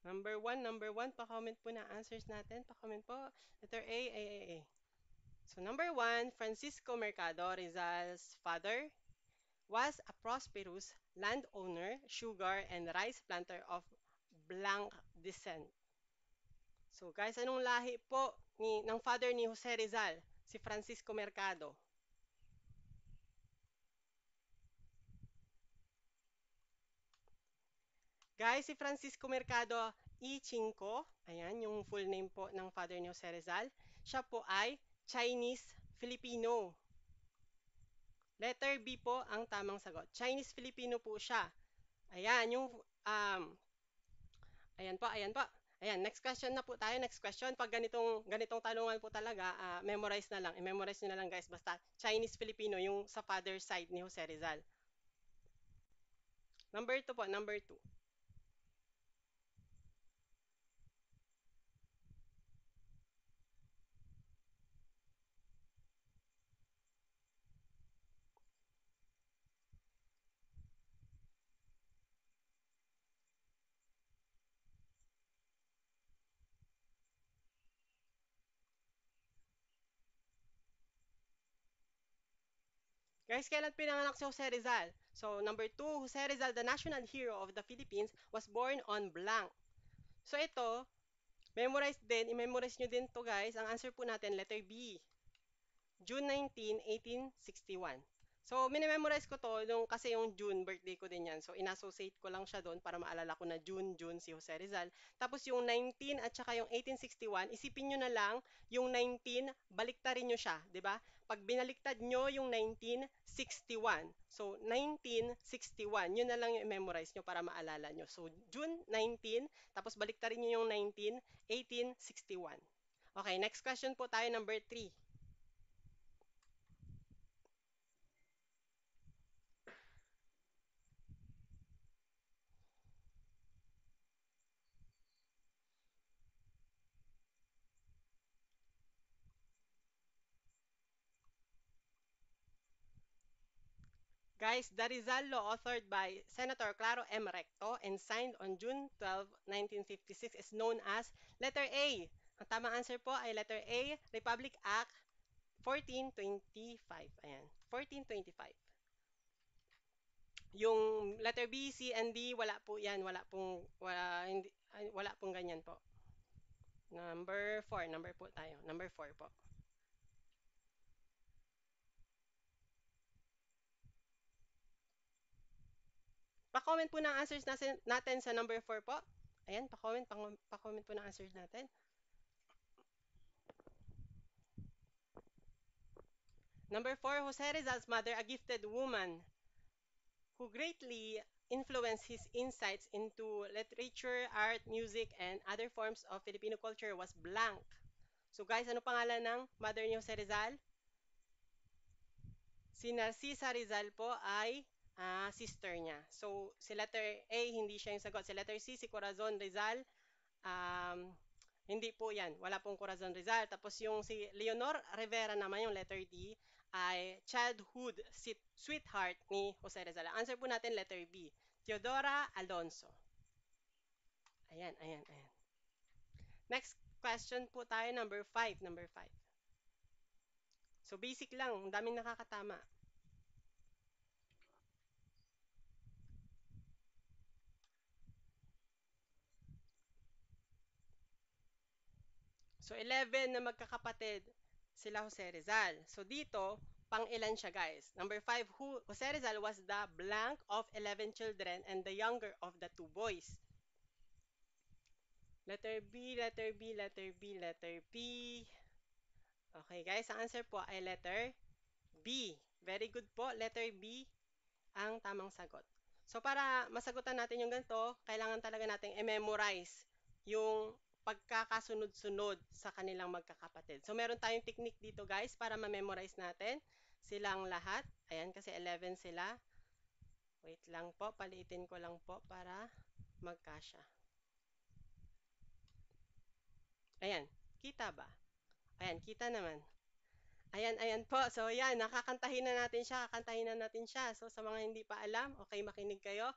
Number one, pa-comment po na answers natin. Pa-comment po. Letter A. So number one, Francisco Mercado, Rizal's father, was a prosperous landowner, sugar and rice planter of blank descent. So guys, anong lahi po ng father ni Jose Rizal? Si Francisco Mercado. Guys, si Francisco Mercado I. Ayan, yung full name po ng father ni Jose Rizal. Siya po ay Chinese Filipino. Letter B po ang tamang sagot. Chinese Filipino po siya. Ayan, ayan po. Ayan, next question na po tayo. Next question. Pag ganitong tanungan po talaga, memorize na lang. I-memorize nyo na lang guys. Basta Chinese Filipino, yung sa father side ni Jose Rizal. Number 2 po, number 2. Guys, kailan pinanganak si Jose Rizal? So, number 2, Jose Rizal, the national hero of the Philippines, was born on blank. So, ito, memorize din, i-memorize nyo din to guys. Ang answer po natin, letter B. June 19, 1861. So, minimemorize ko to kasi yung June, birthday ko din yan. So, inassociate ko lang siya doon para maalala ko na June si Jose Rizal. Tapos yung 19 at saka yung 1861, isipin nyo na lang yung 19, baliktarin nyo siya, di ba? Pag binaliktad nyo yung 1961, so 1961, yun na lang yung memorize nyo para maalala nyo. So, June 19, tapos baliktarin nyo yung 19, 1861. Okay, next question po tayo, number 3. Guys, the Rizal Law, authored by Senator Claro M. Recto and signed on June 12, 1956, is known as letter A. Ang tamang answer po ay letter A, Republic Act 1425. Ayan, 1425. Yung letter B, C, and D, wala po yan. Wala pong ganyan po. Number 4, number po tayo. Number 4 po. Pa-comment po ng answers natin sa number 4 po. Ayan, pa-comment po ng answers natin. Number 4, Jose Rizal's mother, a gifted woman who greatly influenced his insights into literature, art, music, and other forms of Filipino culture was blank. So guys, ano pangalan ng mother ni Jose Rizal? Si Narcisa Rizal po ay sister niya. So, si letter A, hindi siya yung sagot. Si letter C, si Corazon Rizal, um, hindi po yan. Wala pong Corazon Rizal. Tapos yung si Leonor Rivera naman, yung letter D, ay childhood sweetheart ni Jose Rizal. Ang answer po natin, letter B. Teodora Alonso. Ayan. Next question po tayo, number 5. Number 5. So, basic lang. Ang daming nakakatama. So, 11 na magkakapatid sila Jose Rizal. So, dito, pang ilan siya guys? Number 5, Jose Rizal was the blank of 11 children and the younger of the 2 boys. Letter B, letter B, letter B, letter B. Okay guys, ang answer po ay letter B. Very good po, letter B ang tamang sagot. So para masagutan natin yung ganito, kailangan talaga nating i-memorize yung pagkakasunod-sunod sa kanilang magkakapatid. So meron tayong technique dito guys para ma-memorize natin silang lahat. Ayan kasi 11 sila. Wait lang po, paliitin ko lang po para magkasya. Ayan, kita ba? Ayan, kita naman. Ayan po. So, yan, nakakantahin na natin siya. Kakantahin na natin siya. So, sa mga hindi pa alam, okay, makinig kayo.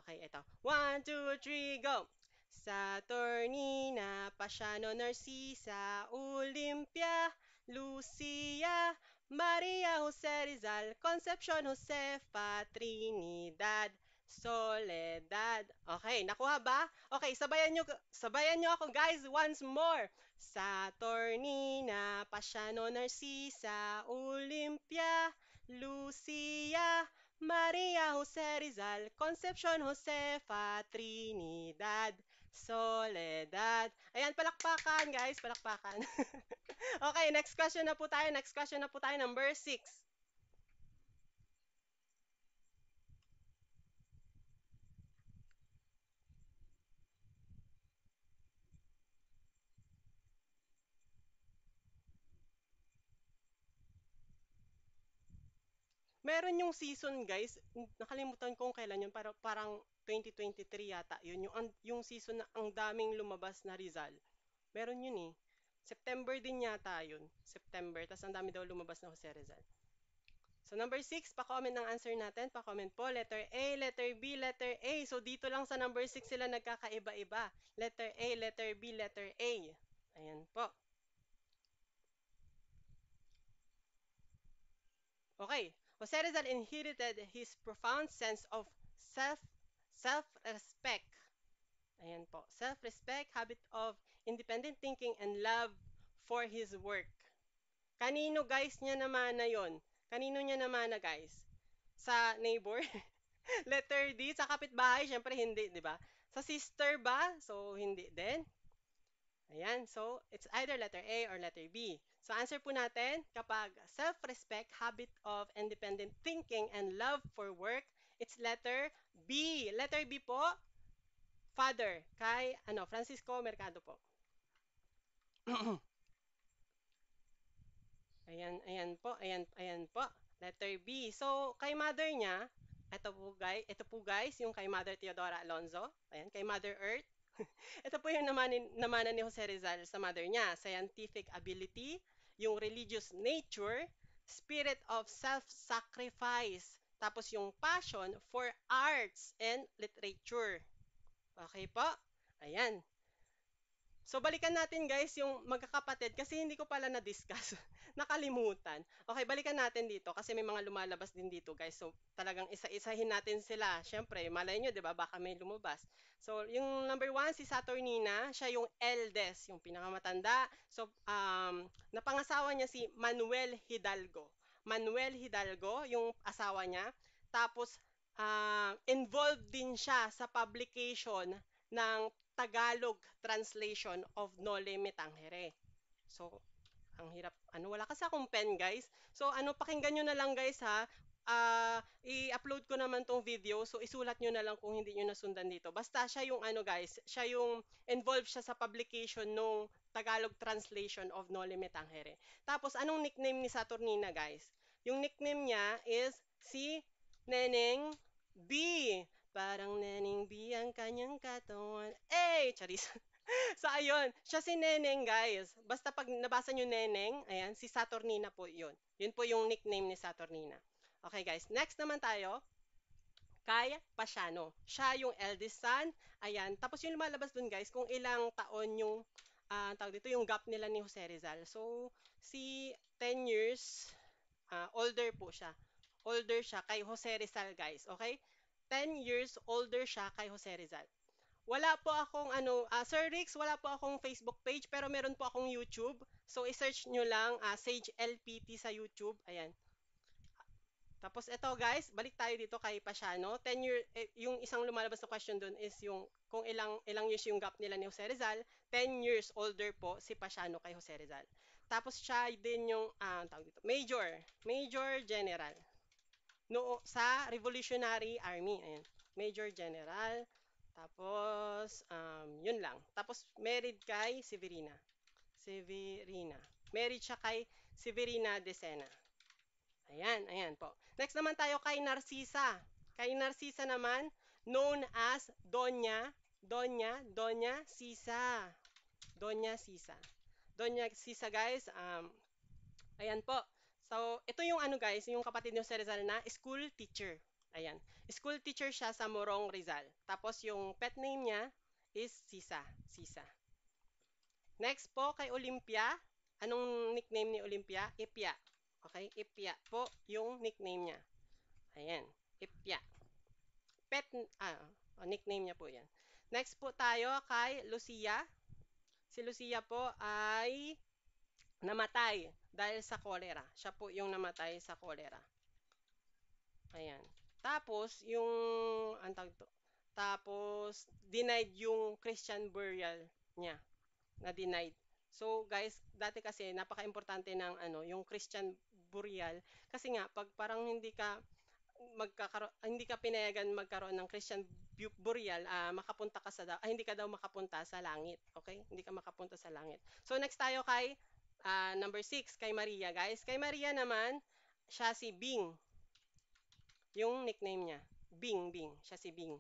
Okay, ito. 1, 2, 3, go! Saturnina, Pasiano, Narcisa, Olympia, Lucia, Maria Jose Rizal, Concepcion Josefa, Trinidad, Soledad. Okay, nakuha ba? Okay, sabayan nyo ako guys once more. Saturnina, Pasiano, Narcisa, Olympia, Lucia, Maria Jose Rizal, Concepcion Josefa, Trinidad, Soledad. Ayan, palakpakan guys, palakpakan. Okay, next question na po tayo. Next question na po tayo, number 6. Meron yung season guys, nakalimutan kung kailan yun, parang 2023 yata. Yun yung season na ang daming lumabas na Rizal. Meron yun eh. September din yata yun. September, tas ang dami daw lumabas na Jose Rizal. So number 6, pa-comment ng answer natin. Pa-comment po, letter A, letter B, letter A. So dito lang sa number 6 sila nagkakaiba-iba. Letter A, letter B, letter A. Ayan po. Okay. Jose Rizal inherited his profound sense of self self-respect. Ayan po. Self-respect, habit of independent thinking, and love for his work. Kanino guys niya naman na yon? Kanino niya naman na guys? Sa neighbor? Letter D, sa kapitbahay, syempre hindi, di ba? Sa sister ba? So, hindi din. Ayan, so it's either letter A or letter B. So answer po natin, kapag self-respect, habit of independent thinking, and love for work, it's letter B. Letter B po, father, kay Francisco Mercado po. Ayan po. Letter B. So, kay mother niya, ito po guys, yung kay Mother Teodora Alonzo. Ayan, kay Mother Earth. Ito po yung namanan ni Jose Rizal sa mother niya. Scientific ability, yung religious nature, spirit of self-sacrifice, tapos yung passion for arts and literature. Okay po? Ayan. So, balikan natin guys yung magkakapatid kasi hindi ko pala na-discuss. Nakalimutan. Okay, balikan natin dito kasi may mga lumalabas din dito guys. So, talagang isa-isahin natin sila. Siyempre, malay nyo, di ba? Baka may lumabas. So, yung number 1, si Saturnina. Siya yung eldest, yung pinakamatanda. So, napangasawa niya si Manuel Hidalgo. Manuel Hidalgo, yung asawa niya. Tapos, involved din siya sa publication ng Tagalog translation of Noli Me Tangere. So, ang hirap. Wala kasi akong pen, guys. So, pakinggan nyo na lang, guys, ha. I-upload ko naman tong video. So, isulat nyo na lang kung hindi nyo nasundan dito. Basta siya yung, guys, siya yung involved siya sa publication ng Tagalog translation of Noli Me Tangere. Tapos, anong nickname ni Saturnina, guys? Yung nickname niya is si Neneng B. Parang Neneng B ang kanyang katawan. Charis. So, ayun. Siya si Neneng, guys. Basta pag nabasa nyo Neneng, ayan, si Saturnina po yun. Yun po yung nickname ni Saturnina. Okay, guys. Next naman tayo, kay Pasiano. Siya yung eldest son. Ayan. Tapos yung lumalabas dun, guys, kung ilang taon yung, tawag dito, yung gap nila ni Jose Rizal. So, si 10 years, older po siya. Older siya kay Jose Rizal, guys. Okay? 10 years older siya kay Jose Rizal. Wala po akong Sir Rix, wala po akong Facebook page pero meron po akong YouTube. So i-search nyo lang Sage LPT sa YouTube. Ayan. Tapos ito guys, balik tayo dito kay Pasiano. 10 year yung isang lumalabas na question doon is yung kung ilang years yung gap nila ni Jose Rizal. 10 years older po si Pasiano kay Jose Rizal. Tapos siya din yung tawag dito, Major General no sa Revolutionary Army. Ayan. Major General. Tapos, yun lang. Tapos, married kay Severina. Severina. Married siya kay Severina Decena. Ayan po. Next naman tayo kay Narcisa. Kay Narcisa naman, known as Doña Sisa. Doña Sisa. Doña Sisa guys, ayan po. So, ito yung guys, yung kapatid niyo sa Rizal na school teacher. Ayan. School teacher siya sa Morong Rizal. Tapos yung pet name niya is Sisa. Sisa. Next po kay Olympia. Anong nickname ni Olympia? Ipya. Okay? Ipya po yung nickname niya. Ayan. Ipya. Pet, nickname niya po yan. Next po tayo kay Lucia. Si Lucia po ay namatay dahil sa cholera. Siya po yung namatay sa cholera. Ayan. Tapos, yung, antag to, tapos, denied yung Christian burial niya. Na denied. So, guys, dati kasi, napaka-importante ng, yung Christian burial. Kasi nga, pag parang hindi ka pinayagan magkaroon ng Christian burial, makapunta ka hindi ka daw makapunta sa langit. Okay? Hindi ka makapunta sa langit. So, next tayo kay, number 6, kay Maria, guys. Kay Maria naman, siya si Bing. Yung nickname niya. Bing, Bing. Siya si Bing.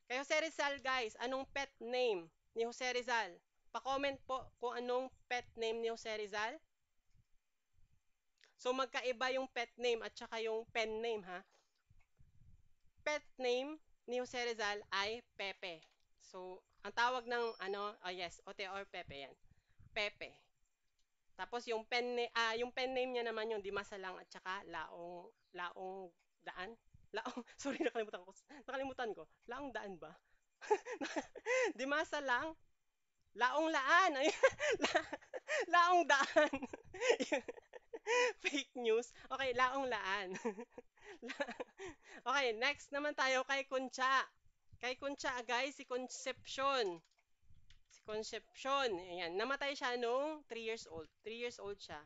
Kay Jose Rizal, guys, anong pet name ni Jose Rizal? Pa-comment po kung anong pet name ni Jose Rizal. So, magkaiba yung pet name at saka yung pen name, ha? Pet name ni Jose Rizal ay Pepe. So, ang tawag ng, yes, Ote or Pepe yan. Pepe. Tapos, yung pen name niya naman yung Dimasalang at saka Laong Daan. Laong, sorry, nakalimutan ko. Laong Daan ba? Dimasalang, Laong Laan. Ay, Laong Daan. Fake news. Okay, Laong Laan. Okay, next naman tayo kay Kuncha. Kay Kuncha, guys, si Concepcion. Si Concepcion. Ayan, namatay siya nung 3 years old. 3 years old siya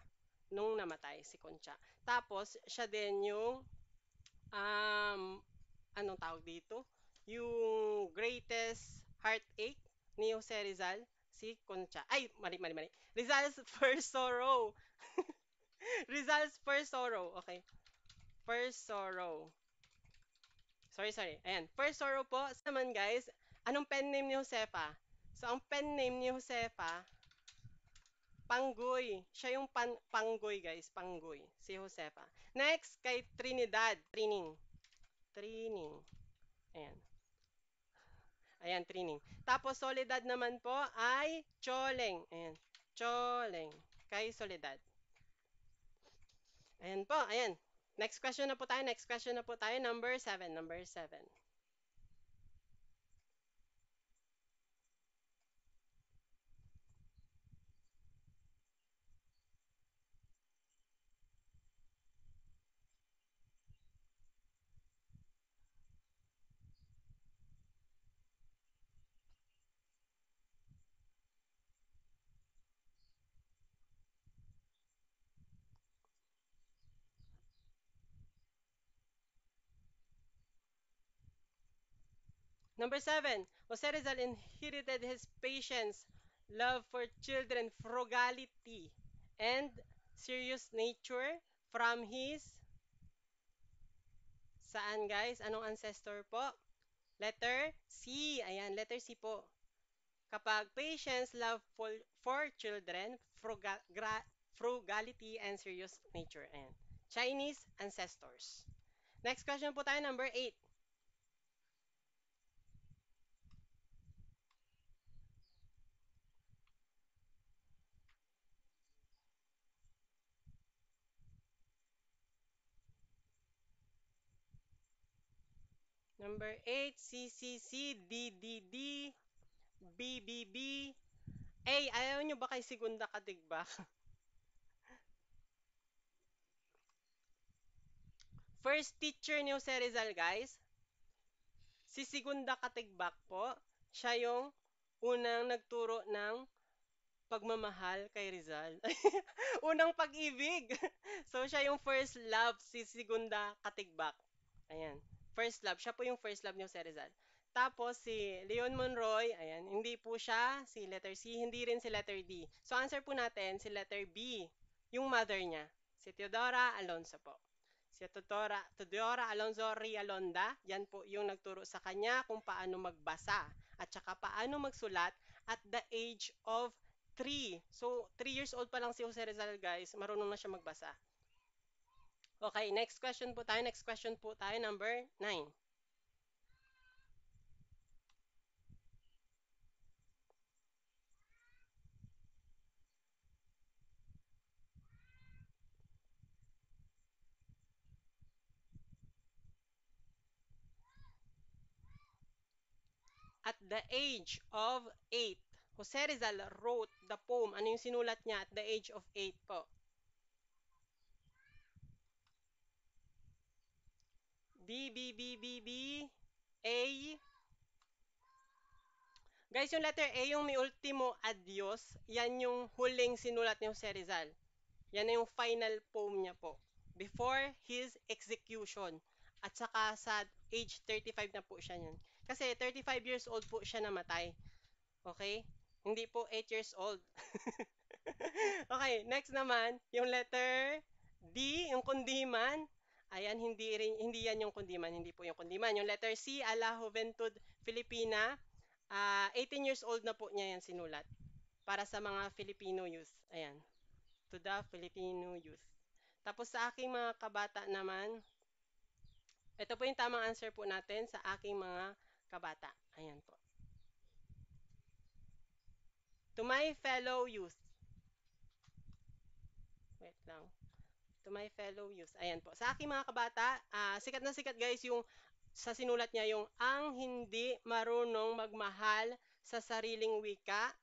nung namatay si Concha. Tapos, siya din yung, um, anong tawag dito? Yung greatest heartache ni Jose Rizal, si Concha. Ay, mali, mali, mali. Rizal's first sorrow. Rizal's first sorrow. Okay. First sorrow. Sorry, sorry. Ayan. First sorrow po. Naman guys, anong pen name ni Josefa? So, ang pen name ni Josefa, Panggoy. Siya yung Panggoy, guys. Panggoy. Si Josefa. Next, kay Trinidad. Trining. Trining. Ayan. Ayan, Trining. Tapos, Soledad naman po ay Choleng. Ayan. Choleng. Kay Soledad. Ayan po. Ayan. Next question na po tayo. Next question na po tayo. Number 7. Number 7. Number 7, Jose Rizal inherited his patience, love for children, frugality, and serious nature from his, saan guys? Anong ancestor po? Letter C. Ayan, letter C po. Kapag patience, love for children, frugality, and serious nature. Ayan. Chinese ancestors. Next question po tayo, number 8. Number 8, CCC, DDD, BBB. A, ayaw nyo ba kay Segunda Katigbak? First teacher ni Jose Rizal, guys. Si Segunda Katigbak po. Siya yung unang nagturo ng pagmamahal kay Rizal. Unang pag-ibig. So, siya yung first love, si Segunda Katigbak. Ayan. First love. Siya po yung first love ni Jose Rizal. Tapos, si Leon Monroy, ayan, hindi po siya si letter C, hindi rin si letter D. So, answer po natin si letter B, yung mother niya. Si Teodora Alonso po. Si Teodora Alonso Rialonda, yan po yung nagturo sa kanya kung paano magbasa at saka paano magsulat at the age of 3. So, 3 years old pa lang si Jose Rizal, guys. Marunong na siya magbasa. Okay, next question po tayo. Next question po tayo, number 9. the age of 8, Jose Rizal wrote the poem. Ano yung sinulat niya at the age of 8 po? B, B, B, B, B, A. Guys, yung letter A, yung mi ultimo adios, yan yung huling sinulat ni Jose Rizal. Yan na yung final poem niya po. Before his execution. At saka sa age 35 na po siya yun. Kasi 35 years old po siya namatay. Okay? Hindi po 8 years old. Okay, next naman, yung letter D, yung kundiman. Ayan, hindi yan yung kundiman, hindi po yung kundiman. Yung letter C, A la Juventud Filipina. 18 years old na po niya yan sinulat para sa mga Filipino youth. Ayan, to the Filipino youth. Tapos sa aking mga kabata naman, ito po yung tamang answer po natin sa aking mga kabata. Ayan po. To my fellow youth. Wait lang. To my fellow youth. Ayan po. Sa aking mga kabata, sikat na sikat guys yung sa sinulat niya yung ang hindi marunong magmahal sa sariling wika,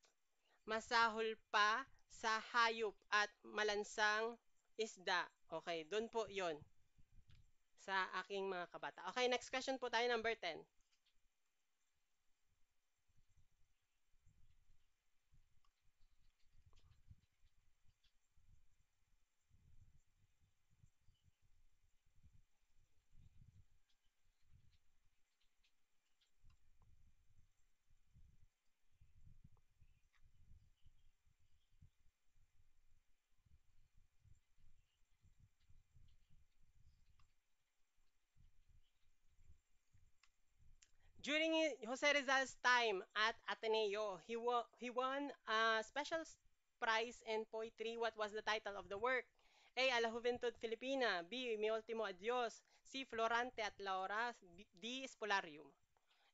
masahol pa sa hayop at malansang isda. Okay, doon po yon sa aking mga kabata. Okay, next question po tayo, number 10. During Jose Rizal's time at Ateneo, he won a special prize in poetry. What was the title of the work? A. A la Juventud Filipina. B. Mi Ultimo Adios. C. Florante at Laura. D. Spolarium.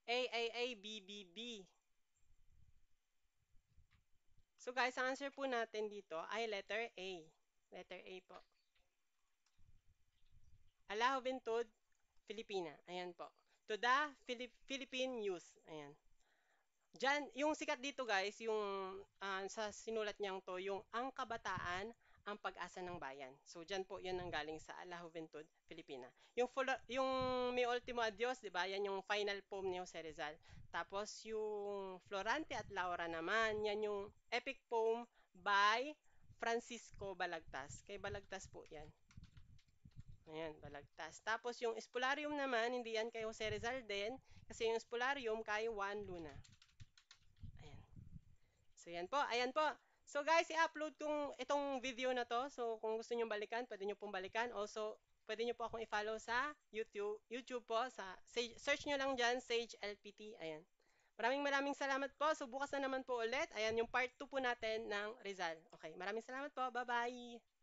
B, B, B. So guys, ang answer po natin dito ay letter A. Letter A po. A la Juventud Filipina. Ayan po. To the Philippine youth. Ayan. Diyan, yung sikat dito guys, yung sa sinulat niyang to, yung ang kabataan, ang pag-asa ng bayan. So diyan po 'yun ang galing sa La Juventud Filipina. Yung Mi Ultimo Adios, 'di ba? Yan yung final poem ni Jose Rizal. Tapos yung Florante at Laura naman, yan yung epic poem by Francisco Balagtas. Kay Balagtas po 'yan. Ayan, Balagtas. Tapos yung Espolarium naman, hindi yan kay Jose Rizal din, kasi yung Espolarium kay Juan Luna. Ayan. So, yan po. Ayan po. So, guys, i-upload kong itong video na to. So, kung gusto nyo balikan, pwede nyo pong balikan. Also, pwede nyo po akong i-follow sa YouTube po. Search nyo lang dyan, Sage LPT. Ayan. Maraming maraming salamat po. So, bukas na naman po ulit. Ayan, yung part 2 po natin ng Rizal. Okay, maraming salamat po. Bye-bye!